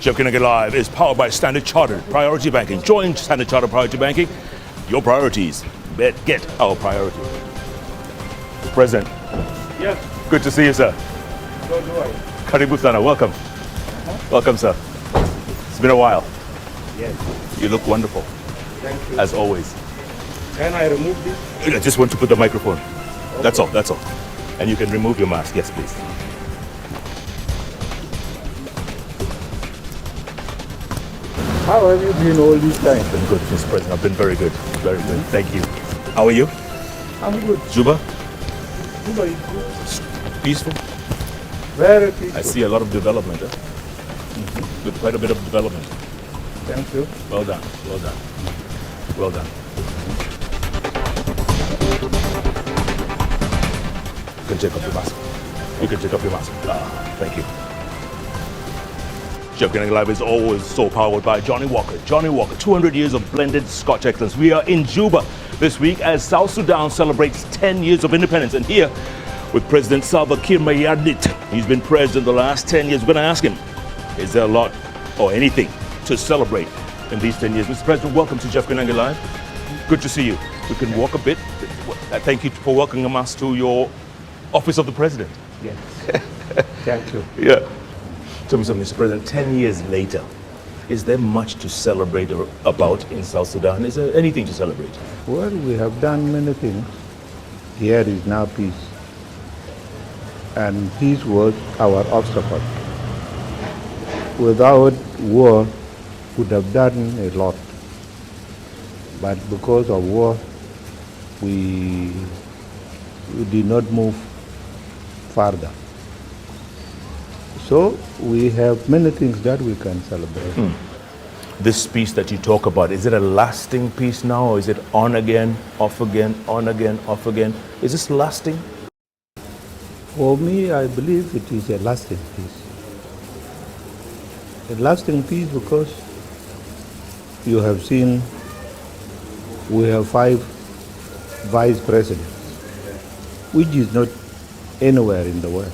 Jeff Kennedy Live is powered by Standard Chartered Priority Banking. Join Standard Chartered Priority Banking. Your priorities. Get our priority. President. Yes. Good to see you, sir. So do I. Karibu sana. Welcome. Welcome, sir. It's been a while. Yes. You look wonderful. Thank you. As always. Can I remove this? I just want to put the microphone. Okay. That's all. That's all. And you can remove your mask. Yes, please. How have you been all this time? I've been good, Mr. President. I've been very good. Very good. Thank you. How are you? I'm good. Juba? Juba is good. Peaceful? Very peaceful. I see a lot of development. With quite a bit of development. Thank you. Well done. Well done. Well done. You can take off your mask. You can take off your mask. Thank you. Jeff Kennedy Live is always so powered by Johnny Walker. Johnny Walker, 200 years of blended Scotch excellence. We are in Juba this week as South Sudan celebrates 10 years of independence. And here with President Salvir Kiir. He's been president the last 10 years. We're going to ask him, is there a lot or anything to celebrate in these 10 years? Mr. President, welcome to Jeff Kennedy Live. Good to see you. We can walk a bit. Thank you for welcoming us to your office of the president. Yes. Thank you. Yeah. Tell me something, Mr. President, 10 years later, is there much to celebrate about in South Sudan? Is there anything to celebrate? Well, we have done many things. Here is now peace. And peace was our obstacle. Without war, we would have done a lot. But because of war, we did not move further. So we have many things that we can celebrate. This peace that you talk about, is it a lasting peace now, or is it on again, off again, on again, off again? Is this lasting? For me, I believe it is a lasting peace. A lasting peace because you have seen we have 5 vice presidents, which is not anywhere in the world.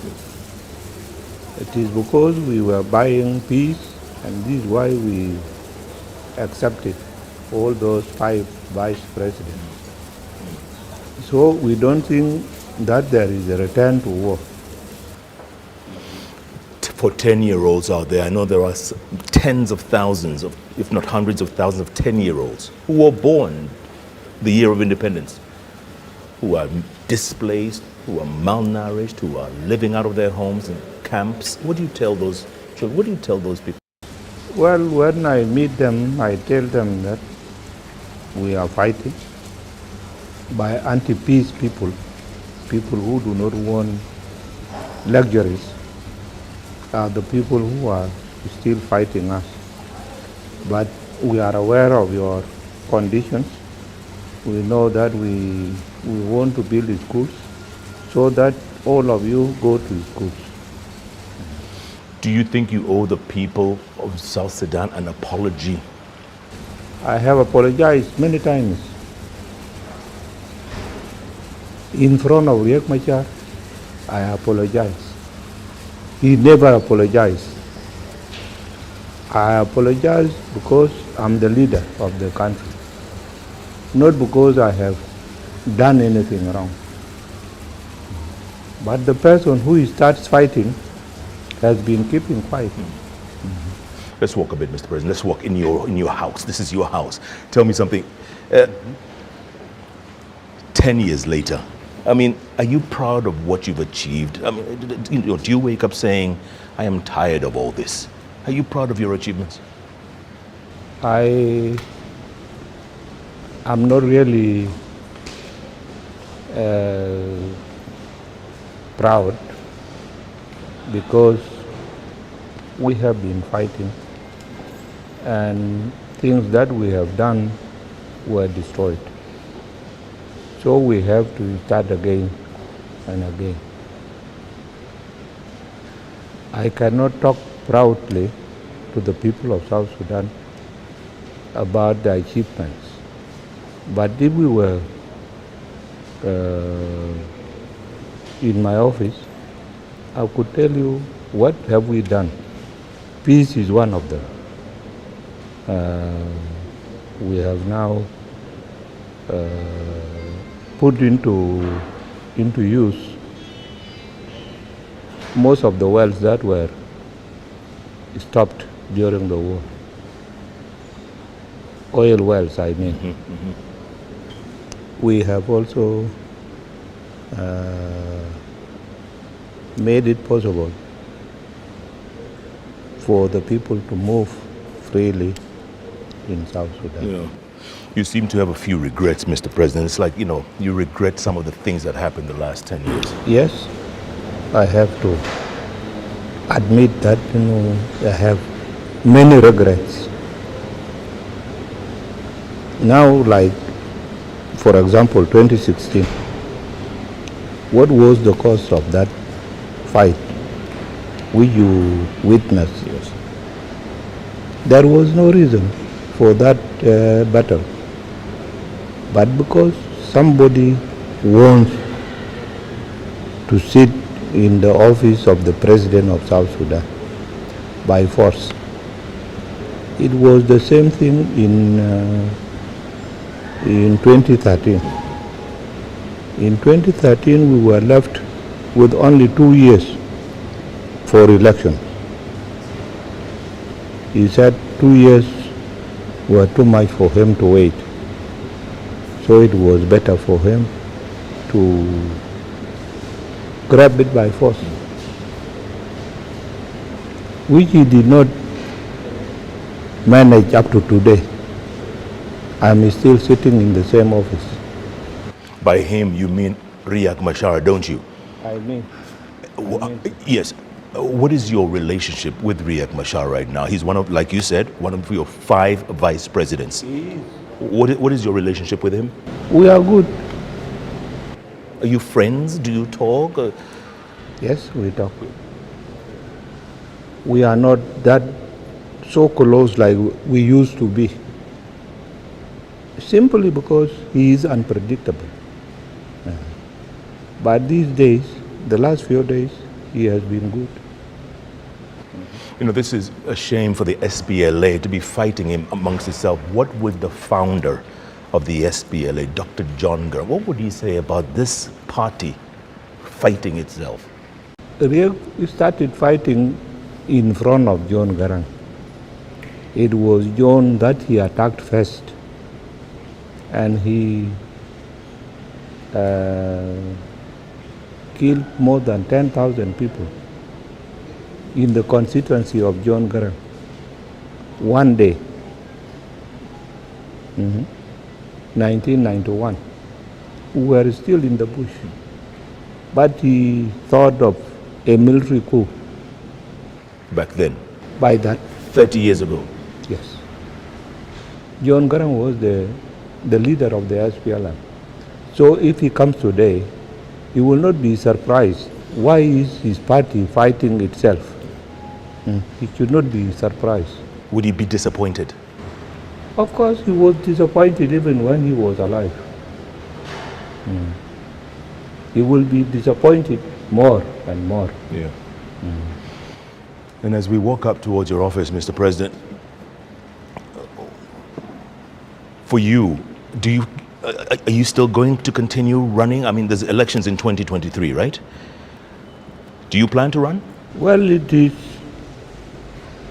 It is because we were buying peace, and this is why we accepted all those 5 vice presidents. So we don't think that there is a return to war. For 10-year-olds out there, I know there are tens of thousands, if not hundreds of thousands of 10-year-olds who were born the year of independence, who are displaced, who are malnourished, who are living out of their homes in camps. What do you tell those children? What do you tell those people? Well, when I meet them, I tell them that we are fighting by anti-peace people, people who do not want luxuries, are the people who are still fighting us. But we are aware of your conditions. We know that we want to build schools so that all of you go to schools. Do you think you owe the people of South Sudan an apology? I have apologized many times in front of Riek Machar. I apologize. He never apologized. I apologize because I'm the leader of the country, not because I have done anything wrong. But the person who starts fighting has been keeping quiet. Let's walk a bit, Mr. President. Let's walk in your house. This is your house. Tell me something. 10 years later, I mean, are you proud of what you've achieved? I mean, do you wake up saying, I am tired of all this? Are you proud of your achievements? I'm not really proud because we have been fighting and things that we have done were destroyed. So we have to start again and again. I cannot talk proudly to the people of South Sudan about the achievements But if we were in my office, I could tell you what have we done. Peace is one of them. We have now put into use most of the wells that were stopped during the war. Oil wells, I mean. We have also made it possible for the people to move freely in South Sudan. You seem to have a few regrets, Mr. President. It's like, you regret some of the things that happened the last 10 years. Yes, I have to admit that, I have many regrets. Now, like, for example, 2016, what was the cause of that fight which you witnessed? Yes. There was no reason for that battle. But because somebody wants to sit in the office of the president of South Sudan by force. It was the same thing in 2013. In 2013, we were left with only 2 years for election. He said 2 years were too much for him to wait. So it was better for him to grab it by force, which he did not manage up to today. I'm still sitting in the same office. By him, you mean Riek Machar, don't you? I mean. Yes. What is your relationship with Riek Machar right now? He's one of, like you said, one of your 5 vice presidents. What is your relationship with him? We are good. Are you friends? Do you talk? Yes, we talk. We are not that so close like we used to be. Simply because he is unpredictable. But these days, the last few days, he has been good. This is a shame for the SPLA to be fighting him amongst itself. What would the founder of the SPLA, Dr. John Garang, what would he say about this party fighting itself? Riek started fighting in front of John Garang. It was John that he attacked first, and he killed more than 10,000 people in the constituency of John Garang. One day, 1991. We were still in the bush. But he thought of a military coup. Back then? By that. 30 years ago? Yes. John Garang was the leader of the SPLM. So if he comes today, he will not be surprised. Why is his party fighting itself? He should not be surprised. Would he be disappointed? Of course, he was disappointed even when he was alive. He will be disappointed more and more. Yeah. And as we walk up towards your office, Mr. President, for you, are you still going to continue running? I mean, there's elections in 2023, right? Do you plan to run? Well, it is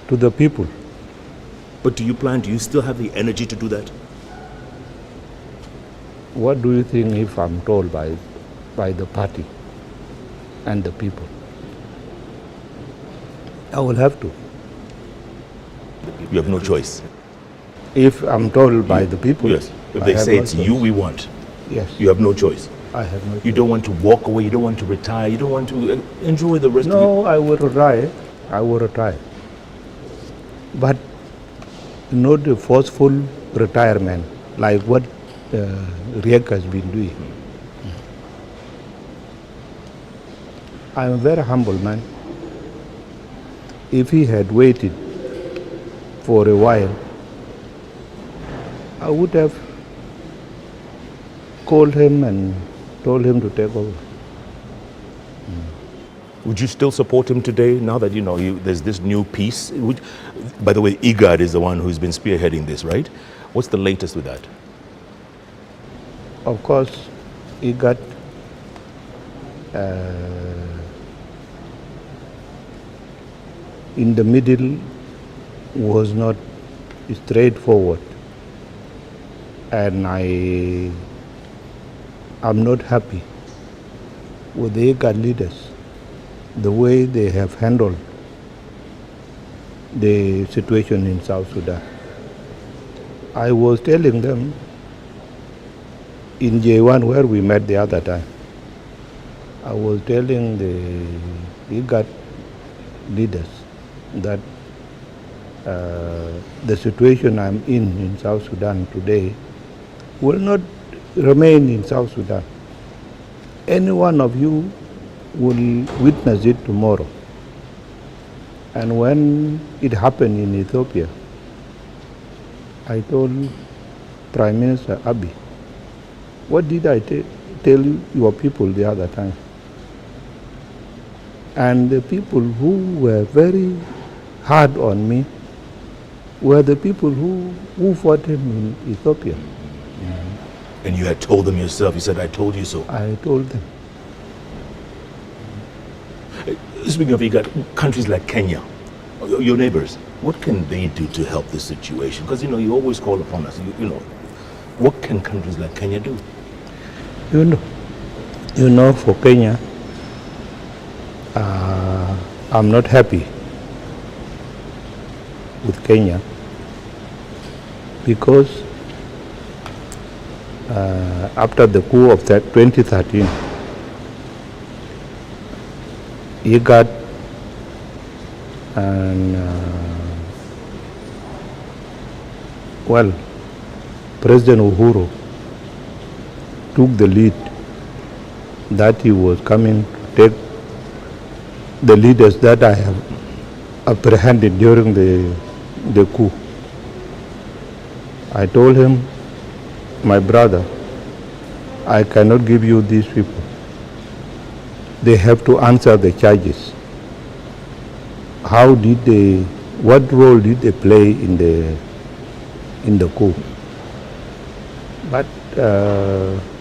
to the people. But do you still have the energy to do that? What do you think if I'm told by the party and the people? I will have to. You have no choice. If I'm told by the people. Yes. If they say it's you we want. Yes. You have no choice. I have no choice. You don't want to walk away, you don't want to retire, you don't want to enjoy the rest of your... No, I will retire. I will retire. But not a forceful retirement like what Riek has been doing. I'm a very humble man. If he had waited for a while, I would have called him and told him to take over. Would you still support him today now that there's this new peace? By the way, IGAD is the one who's been spearheading this, right? What's the latest with that? Of course, IGAD in the middle was not straightforward, and I am not happy with the IGAD leaders, the way they have handled the situation in South Sudan. I was telling them in J1 where we met the other time, I was telling the IGAD leaders that the situation I'm in South Sudan today will not remain in South Sudan. Any one of you will witness it tomorrow. And when it happened in Ethiopia, I told Prime Minister Abiy, what did I tell your people the other time? And the people who were very hard on me were the people who fought him in Ethiopia. And you had told them yourself. You said, I told you so. I told them. Speaking of IGAD, countries like Kenya, your neighbors, what can they do to help this situation? Because, you always call upon us. What can countries like Kenya do? For Kenya, I'm not happy with Kenya because after the coup of 2013, IGAD and President Uhuru took the lead that he was coming to take the leaders that I have apprehended during the coup. I told him, my brother, I cannot give you these people. They have to answer the charges. What role did they play in the coup? But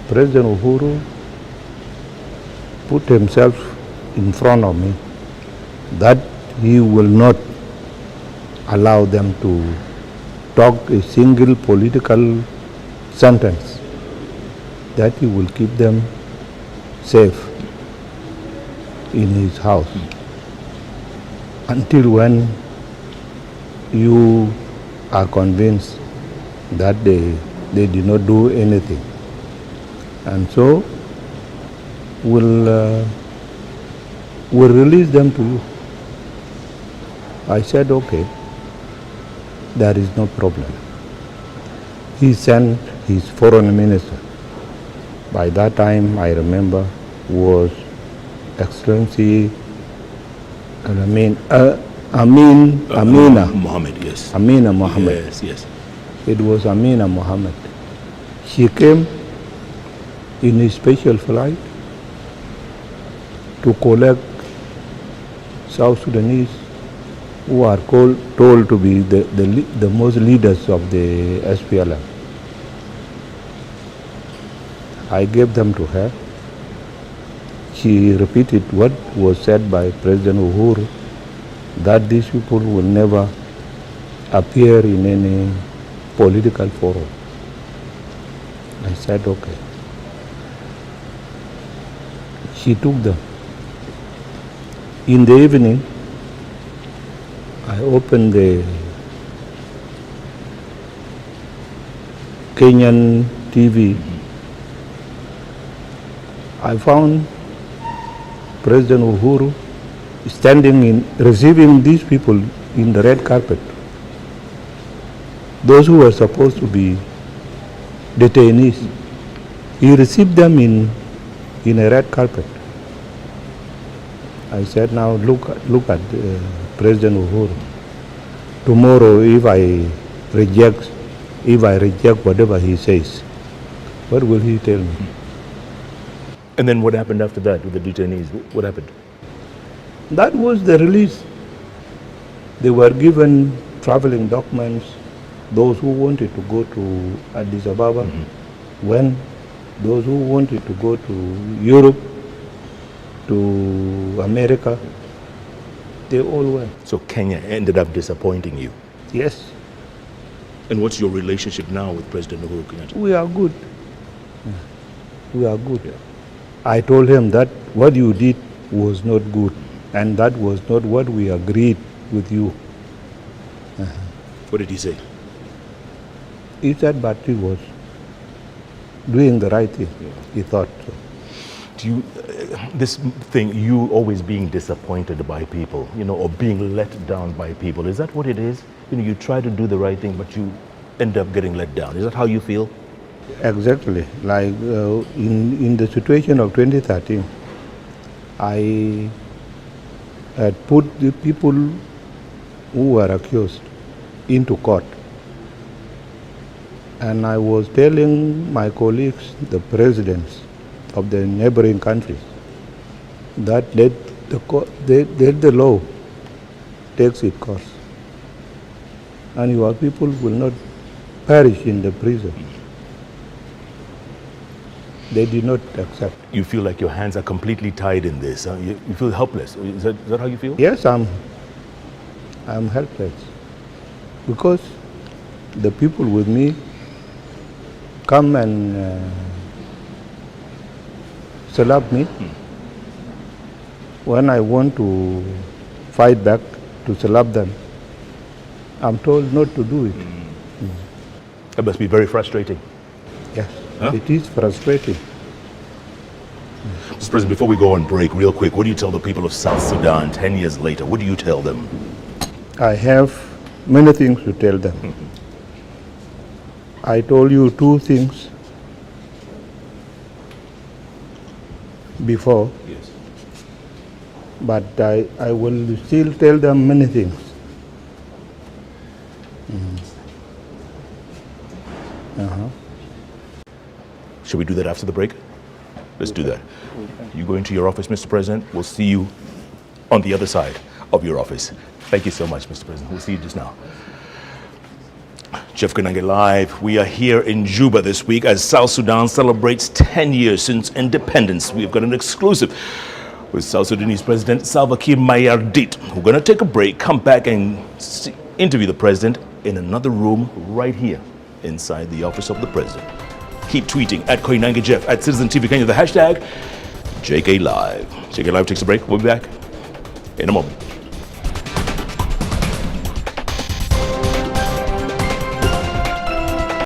President Uhuru put himself in front of me that he will not allow them to talk a single political sentence, that he will keep them safe in his house until when you are convinced that they did not do anything. And so we'll release them to you. I said, okay, there is no problem. He sent his foreign minister. By that time, I remember, was Excellency Amina Mohammed, yes. Amina Mohammed. Yes. It was Amina Mohammed. She came in a special flight to collect South Sudanese who are told to be the most leaders of the SPLM. I gave them to her. She repeated what was said by President Uhuru, that these people will never appear in any political forum. I said, okay. She took them. In the evening, I opened the Kenyan TV. I found President Uhuru standing receiving these people in the red carpet. Those who were supposed to be detainees, he received them in a red carpet. I said, now look at President Uhuru. Tomorrow, if I reject whatever he says, What will he tell me? And then what happened after that with the detainees? What happened? That was the release. They were given traveling documents. Those who wanted to go to Addis Ababa went. Those who wanted to go to Europe, to America, they all went. So Kenya ended up disappointing you. Yes, And what's your relationship now with President Uhuru Kenyatta? we are good. We are good. I told him that what you did was not good, and that was not what we agreed with you. What did he say? He said, but he was doing the right thing. He thought so. Do you, this thing, you always being disappointed by people, or being let down by people, is that what it is? You try to do the right thing, but you end up getting let down. Is that how you feel? Exactly. Like in the situation of 2013, I had put the people who were accused into court. And I was telling my colleagues, the presidents of the neighboring countries, that let the law takes its course. And your people will not perish in the prison. They did not accept. You feel like your hands are completely tied in this. Huh? You feel helpless. Is that how you feel? Yes, I'm helpless. Because the people with me come and slap me. When I want to fight back to slap them, I'm told not to do it. That must be very frustrating. Yes, Huh? it is frustrating. Mr. President, before we go on break, real quick, what do you tell the people of South Sudan 10 years later? What do you tell them? I have many things to tell them. I told you two things before, Yes. but I will still tell them many things. Should we do that after the break? Let's do that. You go into your office, Mr. President. We'll see you on the other side of your office. Thank you so much, Mr. President. We'll see you just now. Jeff Koinange Live. We are here in Juba this week as South Sudan celebrates 10 years since independence. We've got an exclusive with South Sudanese President Salvir Kiir Mayardit. We're going to take a break, come back and interview the president in another room right here inside the office of the president. Keep tweeting at Koinange Jeff, at Citizen TV Kenya, the hashtag JK Live. JK Live takes a break. We'll be back in a moment.